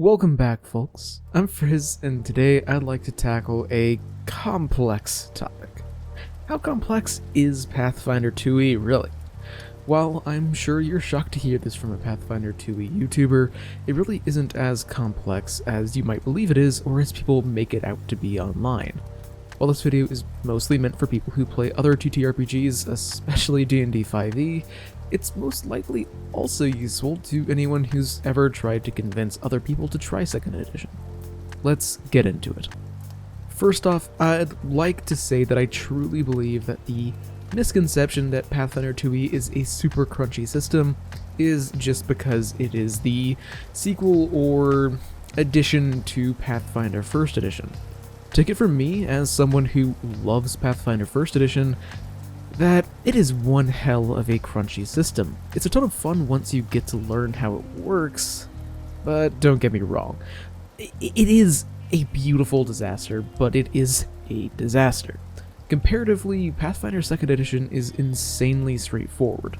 Welcome back, folks. I'm Frizz, and today I'd like to tackle a complex topic. How complex is Pathfinder 2e really? While I'm sure you're shocked to hear this from a Pathfinder 2e YouTuber, it really isn't as complex as you might believe it is or as people make it out to be online. While this video is mostly meant for people who play other TTRPGs, especially D&D 5e, it's most likely also useful to anyone who's ever tried to convince other people to try 2nd edition. Let's get into it. First off, I'd like to say that I truly believe that the misconception that Pathfinder 2e is a super crunchy system is just because it is the sequel or addition to Pathfinder 1st edition. Take it from me, as someone who loves Pathfinder 1st edition, that it is one hell of a crunchy system. It's a ton of fun once you get to learn how it works, but don't get me wrong, it is a beautiful disaster, but it is a disaster. Comparatively, Pathfinder 2nd edition is insanely straightforward.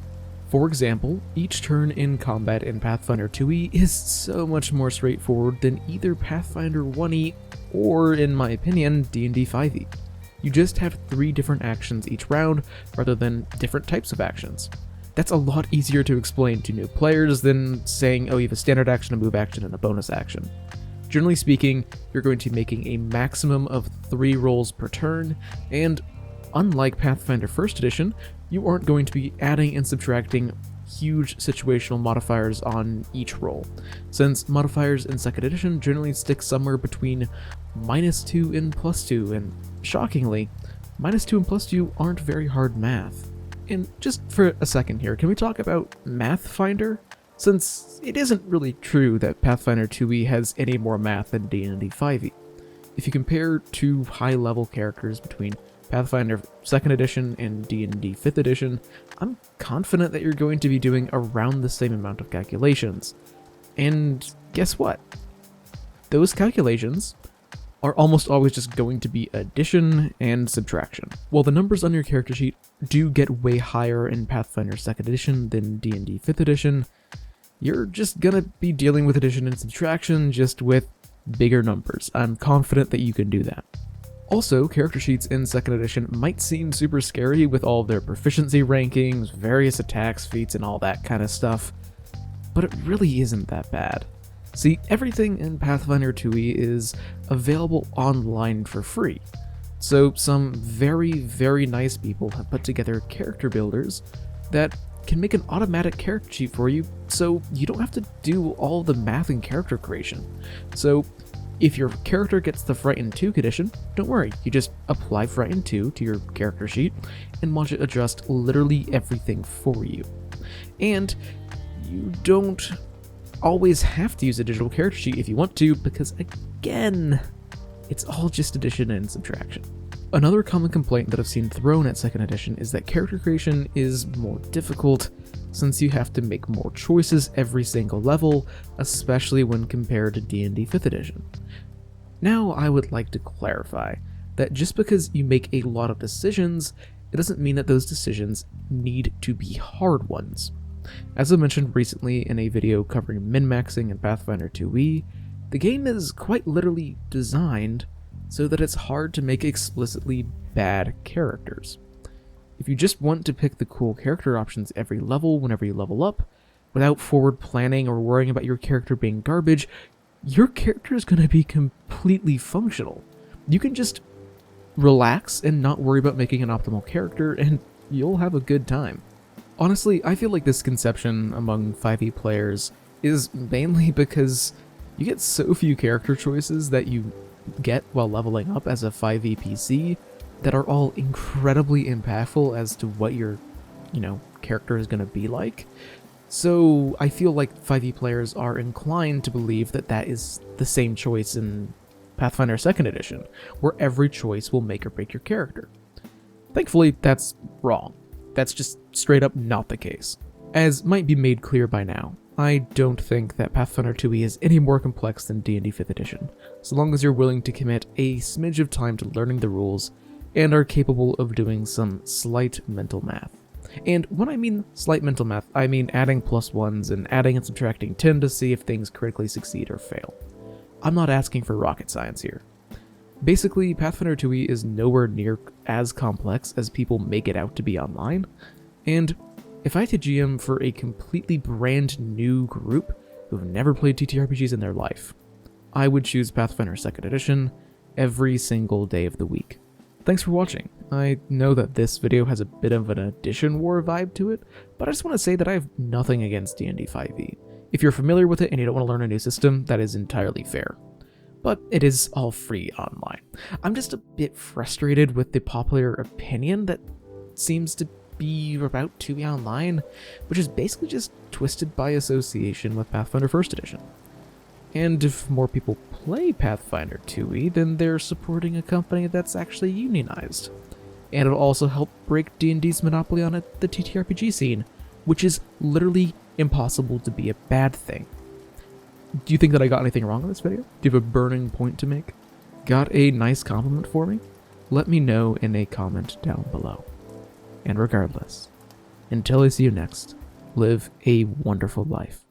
For example, each turn in combat in Pathfinder 2e is so much more straightforward than either Pathfinder 1e or, in my opinion, D&D 5e. You just have 3 different actions each round, rather than different types of actions. That's a lot easier to explain to new players than saying, oh, you have a standard action, a move action, and a bonus action. Generally speaking, you're going to be making a maximum of 3 rolls per turn, and unlike Pathfinder 1st edition, you aren't going to be adding and subtracting huge situational modifiers on each roll, since modifiers in 2nd edition generally stick somewhere between -2 and +2, and shockingly, -2 and +2 aren't very hard math. And just for a second here, can we talk about Mathfinder? Since it isn't really true that Pathfinder 2e has any more math than D&D 5e. If you compare 2 high-level characters between Pathfinder 2nd edition and D&D 5th edition, I'm confident that you're going to be doing around the same amount of calculations. And guess what? Those calculations are almost always just going to be addition and subtraction. While the numbers on your character sheet do get way higher in Pathfinder 2nd edition than D&D 5th edition, you're just gonna be dealing with addition and subtraction, just with bigger numbers. I'm confident that you can do that. Also, character sheets in 2nd edition might seem super scary with all of their proficiency rankings, various attacks, feats, and all that kind of stuff, but it really isn't that bad. See, everything in Pathfinder 2e is available online for free, so some very, very nice people have put together character builders that can make an automatic character sheet for you, so you don't have to do all the math and character creation. So if your character gets the Frightened 2 condition, don't worry, you just apply Frightened 2 to your character sheet and watch it adjust literally everything for you. And you don't always have to use a digital character sheet if you want to, because again, it's all just addition and subtraction. Another common complaint that I've seen thrown at 2nd edition is that character creation is more difficult, since you have to make more choices every single level, especially when compared to D&D 5th edition. Now, I would like to clarify that just because you make a lot of decisions, it doesn't mean that those decisions need to be hard ones. As I mentioned recently in a video covering min-maxing in Pathfinder 2e, the game is quite literally designed so that it's hard to make explicitly bad characters. If you just want to pick the cool character options every level whenever you level up, without forward planning or worrying about your character being garbage, your character is going to be completely functional. You can just relax and not worry about making an optimal character, and you'll have a good time. Honestly, I feel like this conception among 5e players is mainly because you get so few character choices that you get while leveling up as a 5e PC that are all incredibly impactful as to what your, character is going to be like. So I feel like 5e players are inclined to believe that that is the same choice in Pathfinder 2nd edition, where every choice will make or break your character. Thankfully, that's wrong. That's just straight up not the case. As might be made clear by now, I don't think that Pathfinder 2e is any more complex than D&D 5th edition, so long as you're willing to commit a smidge of time to learning the rules and are capable of doing some slight mental math. And when I mean slight mental math, I mean adding +1s and adding and subtracting 10 to see if things critically succeed or fail. I'm not asking for rocket science here. Basically, Pathfinder 2e is nowhere near as complex as people make it out to be online, and if I had to GM for a completely brand new group who've never played TTRPGs in their life, I would choose Pathfinder 2nd Edition every single day of the week. Thanks for watching. I know that this video has a bit of an Edition War vibe to it, but I just want to say that I have nothing against D&D 5e. If you're familiar with it and you don't want to learn a new system, that is entirely fair. But it is all free online. I'm just a bit frustrated with the popular opinion that seems to be about 2e Online, which is basically just twisted by association with Pathfinder 1st Edition. And if more people play Pathfinder 2e, then they're supporting a company that's actually unionized. And it'll also help break D&D's monopoly on the TTRPG scene, which is literally impossible to be a bad thing. Do you think that I got anything wrong in this video? Do you have a burning point to make? Got a nice compliment for me? Let me know in a comment down below. And regardless, until I see you next, live a wonderful life.